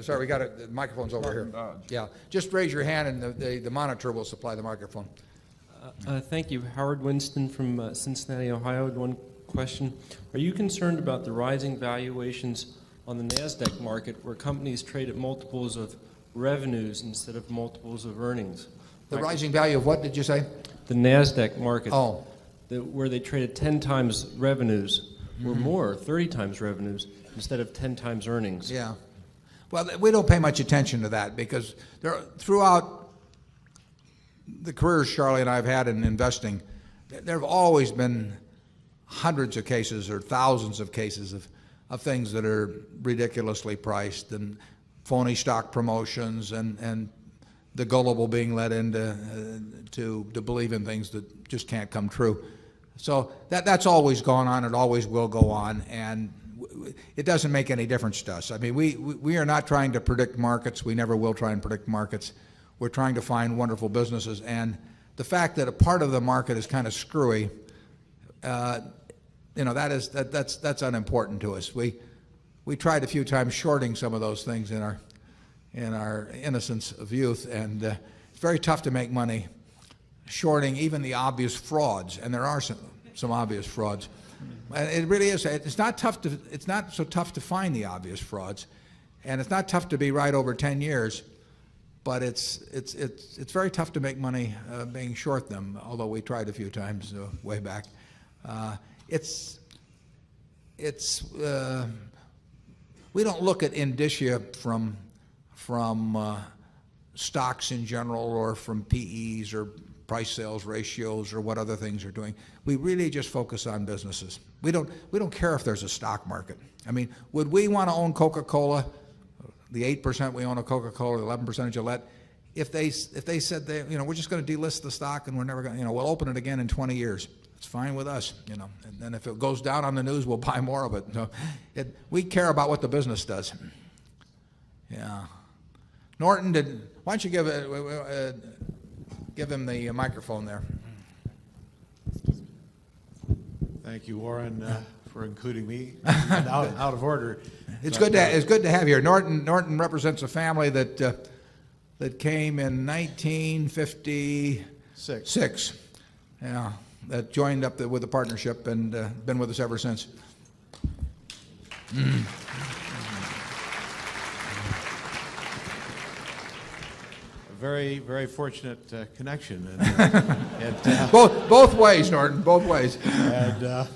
Sorry, we got it. The microphone's over here. Yeah, just raise your hand and the monitor will supply the microphone. Thank you. Howard Winston from Cincinnati, Ohio. One question. Are you concerned about the rising valuations on the NASDAQ market where companies trade at multiples of revenues instead of multiples of earnings? The rising value of what did you say? The NASDAQ market. Oh. Where they traded 10 times revenues or more, 30 times revenues instead of 10 times earnings. Yeah. Well, we don't pay much attention to that because throughout the careers Charlie and I have had in investing, there have always been hundreds of cases or thousands of cases of things that are ridiculously priced and phony stock promotions and the gullible being led into to believe in things that just can't come true. So that's always gone on. It always will go on, and it doesn't make any difference to us. I mean, we are not trying to predict markets. We never will try and predict markets. We're trying to find wonderful businesses, and the fact that a part of the market is kind of screwy, that's unimportant to us. We tried a few times shorting some of those things in our innocence of youth, and it's very tough to make money shorting even the obvious frauds, and there are some obvious frauds. It really is. It's not so tough to find the obvious frauds, and it's not tough to be right over 10 years, but it's very tough to make money being short them. Although we tried a few times way back, we don't look at indicia from stocks in general or from PEs or price sales ratios or what other things are doing. We really just focus on businesses. We don't care if there's a stock market. I mean, would we want to own Coca-Cola, the 8% we own of Coca-Cola, the 11% of Gillette, if they said we're just going to delist the stock and we're never going to, we'll open it again in 20 years. It's fine with us, and then if it goes down on the news, we'll buy more of it. So we care about what the business does. Yeah. Norton, why don't you give him the microphone there? Thank you, Warren, for including me out of order. It's good to have you here. Norton represents a family that came in 1956. Yeah, that joined up with the partnership and been with us ever since. Very, very fortunate connection. Both ways, Norton, both ways. And,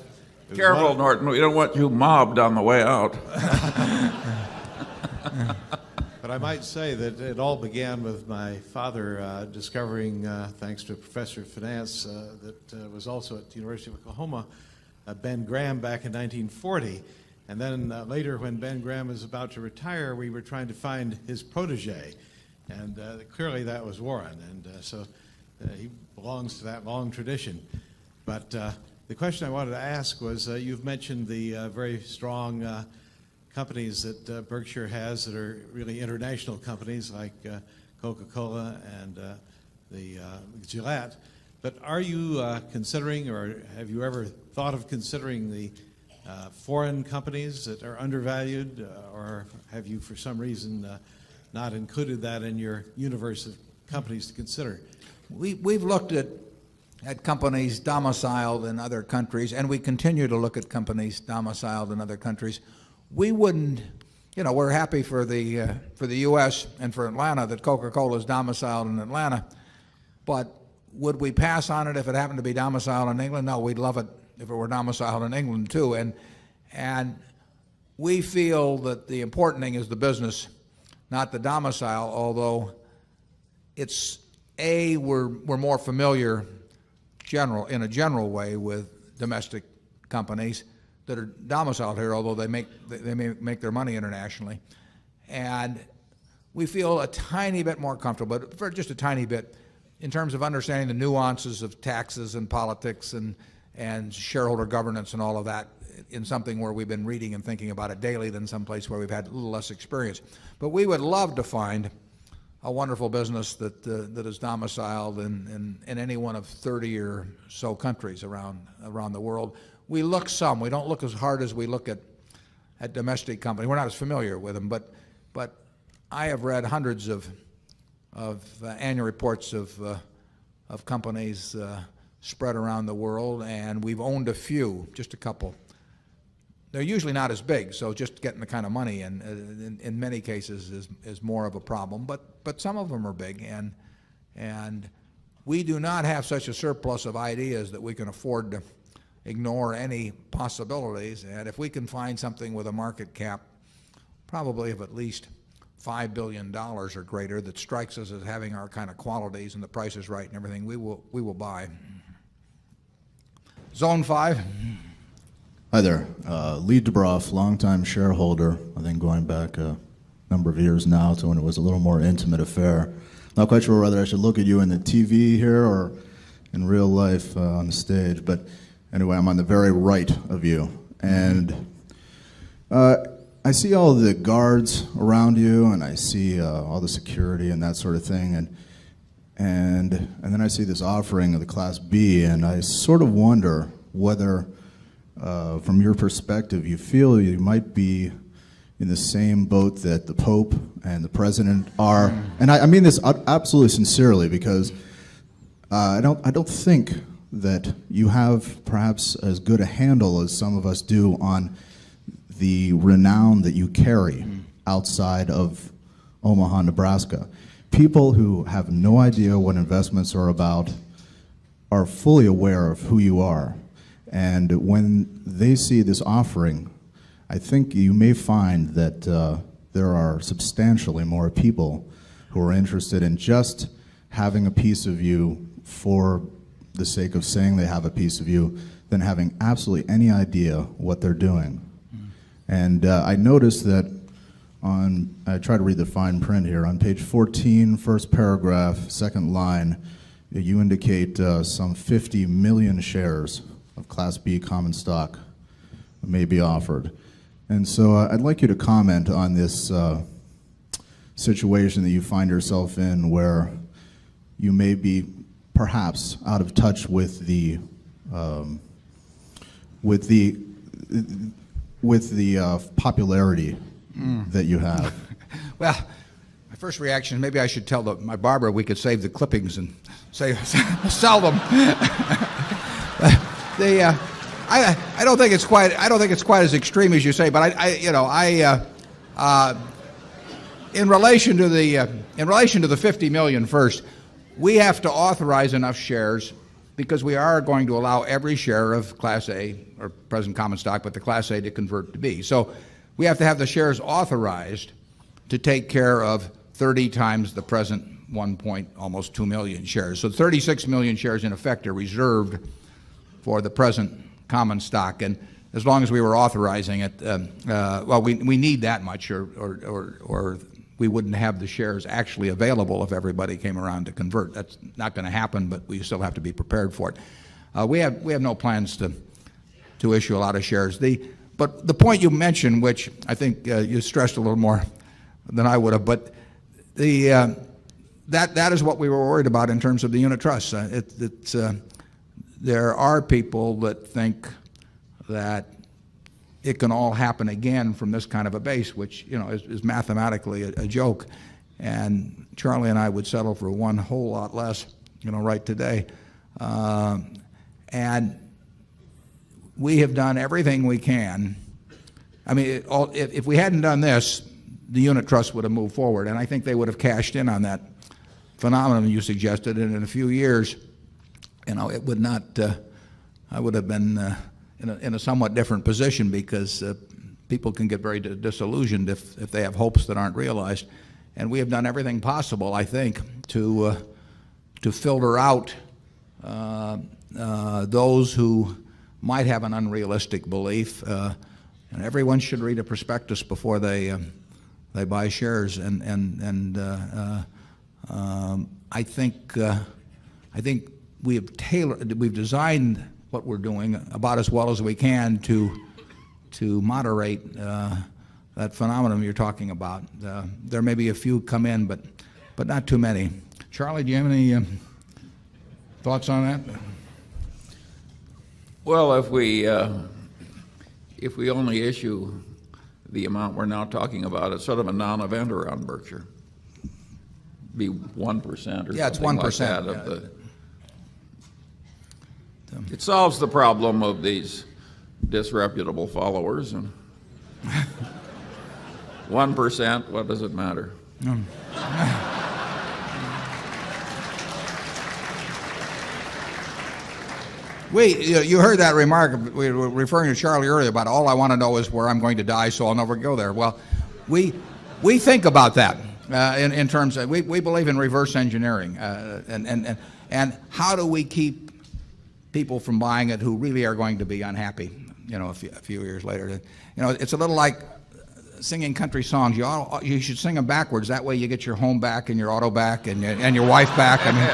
careful, Norton. We don't want you mobbed on the way out. But I might say that it all began with my father discovering, thanks to a professor of finance that was also at the University of Oklahoma, Ben Graham back in 1940. And then later, when Ben Graham was about to retire, we were trying to find his protege. And clearly that was Warren, and so he belongs to that long tradition. But the question I wanted to ask was, you've mentioned the very strong companies that Berkshire has that are really international companies like Coca-Cola and the Gillette. But are you considering, or have you ever thought of considering the foreign companies that are undervalued, or have you for some reason not included that in your universe of companies to consider? We've looked at companies domiciled in other countries, and we continue to look at companies domiciled in other countries. We wouldn't, we're happy for the U.S. and for Atlanta that Coca-Cola is domiciled in Atlanta, but would we pass on it if it happened to be domiciled in England? No, we'd love it if it were domiciled in England too. And we feel that the important thing is the business, not the domicile, although we're more familiar in a general way with domestic companies that are domiciled here, although they may make their money internationally. And we feel a tiny bit more comfortable, but for just a tiny bit, in terms of understanding the nuances of taxes and politics and shareholder governance and all of that, in something where we've been reading and thinking about it daily than someplace where we've had a little less experience. But we would love to find a wonderful business that is domiciled in any one of 30 or so countries around the world. We look some. We don't look as hard as we look at domestic companies. We're not as familiar with them, but I have read hundreds of annual reports of companies spread around the world, and we've owned a few, just a couple. They're usually not as big, so just getting the kind of money in many cases is more of a problem. But some of them are big, and we do not have such a surplus of ideas that we can afford to ignore any possibilities. And if we can find something with a market cap probably of at least $5 billion or greater that strikes us as having our kind of qualities and the price is right and everything, we will buy. Zone 5. Hi there. Lee DeBroff, longtime shareholder, I think going back a number of years now to when it was a little more intimate affair. Not quite sure whether I should look at you in the TV here or in real life on the stage, but anyway, I'm on the very right of you. And I see all the guards around you, and I see all the security and that sort of thing, and then I see this offering of the Class B, and I sort of wonder whether, from your perspective, you feel you might be in the same boat that the Pope and the President are. And I mean this absolutely sincerely, because I don't think that you have perhaps as good a handle as some of us do on the renown that you carry outside of Omaha, Nebraska. People who have no idea what investments are about are fully aware of who you are. And when they see this offering, I think you may find that there are substantially more people who are interested in just having a piece of you for the sake of saying they have a piece of you than having absolutely any idea what they're doing. And I noticed that I try to read the fine print here, on page 14, first paragraph, second line, you indicate some 50 million shares of Class B common stock may be offered. And so I'd like you to comment on this situation that you find yourself in, where you may be perhaps out of touch with the popularity that you have. Well, my first reaction, maybe I should tell my barber we could save the clippings and sell them. I don't think it's quite as extreme as you say, but in relation to the 50 million first, we have to authorize enough shares, because we are going to allow every share of Class A, or present common stock, but the Class A, to convert to B. So we have to have the shares authorized to take care of 30 times the present almost 2 million shares. So 36 million shares in effect are reserved for the present common stock, and as long as we were authorizing it, we need that much, or we wouldn't have the shares actually available if everybody came around to convert. That's not going to happen, but we still have to be prepared for it. We have no plans to issue a lot of shares. But the point you mentioned, which I think you stressed a little more than I would have, but that is what we were worried about in terms of the unit trust. There are people that think that it can all happen again from this kind of a base, which is mathematically a joke. And Charlie and I would settle for one whole lot less, right today. And we have done everything we can. I mean, if we hadn't done this, the unit trust would have moved forward, and I think they would have cashed in on that phenomenon you suggested, and in a few years, it would not. I would have been in a somewhat different position, because people can get very disillusioned if they have hopes that aren't realized, and we have done everything possible, I think, to filter out those who might have an unrealistic belief. And everyone should read a prospectus before they buy shares, and I think we've designed what we're doing about as well as we can to moderate that phenomenon you're talking about. There may be a few come in, but not too many. Charlie, do you have any thoughts on that? Well, if we only issue the amount we're now talking about. It's sort of a non-event around Berkshire. Be 1% or Yeah, it's something 1%, like that of yeah. the. It solves the problem of these disreputable followers, and 1%, what does it matter? You heard that remark. We were referring to Charlie earlier about all I want to know is where I'm going to die, so I'll never go there. Well, we think about that in terms of we believe in reverse engineering, and how do we keep people from buying it who really are going to be unhappy, a few years later. It's a little like singing country songs. You should sing them backwards. That way you get your home back and your auto back and your wife back. I mean.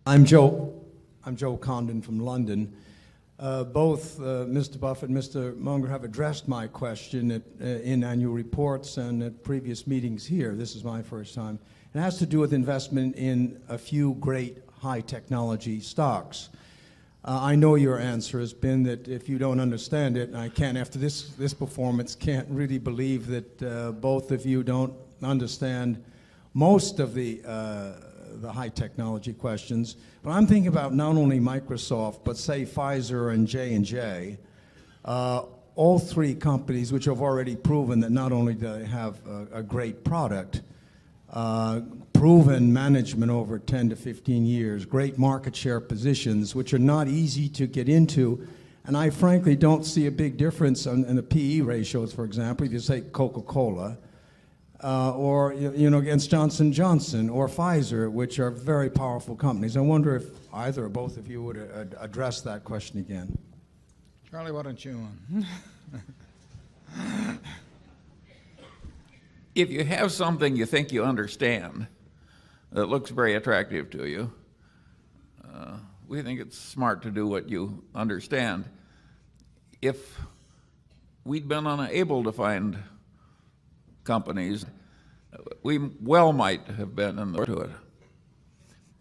I'm Joe Condon from London. Both Mr. Buffett and Mr. Munger have addressed my question in annual reports and at previous meetings here. This is my first time. It has to do with investment in a few great high technology stocks. I know your answer has been that if you don't understand it, and I can't, after this performance, can't really believe that both of you don't understand most of the high technology questions. But I'm thinking about not only Microsoft, but say Pfizer and J&J, all three companies which have already proven that not only do they have a great product, proven management over 10 to 15 years, great market share positions, which are not easy to get into. And I frankly don't see a big difference in the PE ratios, for example, if you say Coca-Cola, or against Johnson & Johnson or Pfizer, which are very powerful companies. I wonder if either or both of you would address that question again. Charlie, why don't you? If you have something you think you understand that looks very attractive to you, we think it's smart to do what you understand. If we'd been unable to find companies, we well might have been in the to it.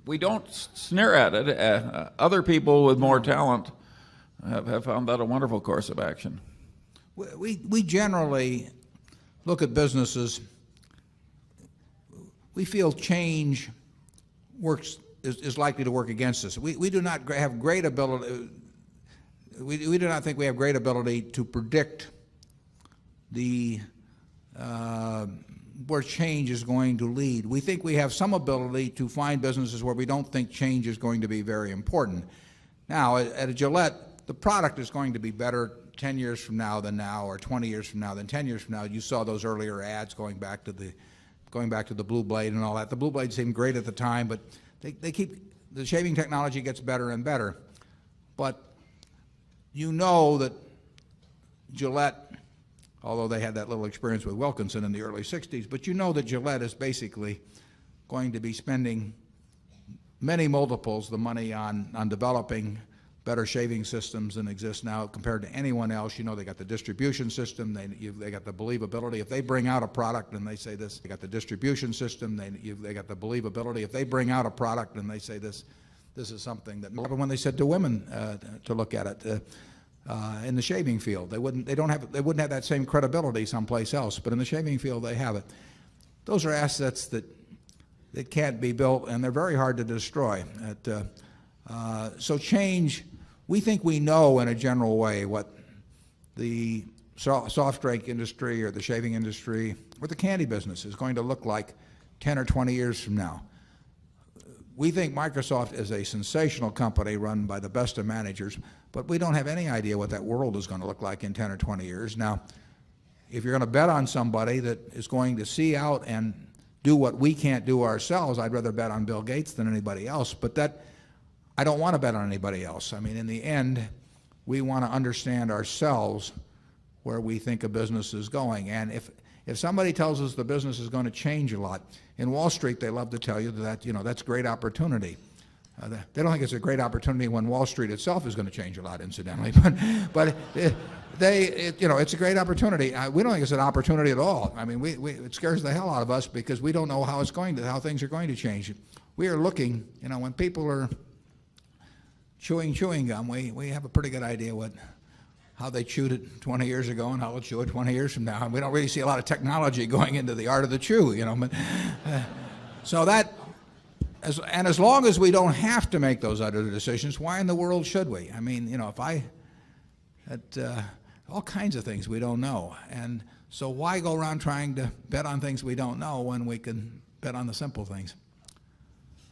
We don't sneer at it. Other people with more talent have found that a wonderful course of action. We generally look at businesses. We feel change is likely to work against us. We do not have great ability. We do not think we have great ability to predict where change is going to lead. We think we have some ability to find businesses where we don't think change is going to be very important. Now, at a Gillette, the product is going to be better 10 years from now than now, or 20 years from now than 10 years from now. You saw those earlier ads going back to the Blue Blade and all that. The Blue Blade seemed great at the time, but the shaving technology gets better and better. But you know that Gillette, although they had that little experience with Wilkinson in the early 60s, but you know that Gillette is basically going to be spending many multiples the money on developing better shaving systems than exist now compared to anyone else. You know, they got the distribution system, they got the believability. If they bring out a product and they say this, they got the distribution system, they got the believability. If they bring out a product and they say this is something that, when they said to women to look at it, in the shaving field, they wouldn't have that same credibility someplace else, but in the shaving field they have it. Those are assets that can't be built, and they're very hard to destroy. So change, we think we know in a general way what the soft drink industry or the shaving industry or the candy business is going to look like 10 or 20 years from now. We think Microsoft is a sensational company run by the best of managers, but we don't have any idea what that world is going to look like in 10 or 20 years. Now, if you're going to bet on somebody that is going to see out and do what we can't do ourselves, I'd rather bet on Bill Gates than anybody else. But I don't want to bet on anybody else. I mean, in the end, we want to understand ourselves where we think a business is going. And if somebody tells us the business is going to change a lot, in Wall Street they love to tell you that that's great opportunity. They don't think it's a great opportunity when Wall Street itself is going to change a lot, incidentally. But it's a great opportunity. We don't think it's an opportunity at all. I mean, it scares the hell out of us because we don't know how things are going to change. We are looking, when people are chewing gum, we have a pretty good idea how they chewed it 20 years ago and how they'll chew it 20 years from now. And we don't really see a lot of technology going into the art of the chew, But, so that, as long as we don't have to make those other decisions, why in the world should we? I mean, if I had all kinds of things we don't know. And so why go around trying to bet on things we don't know when we can bet on the simple things?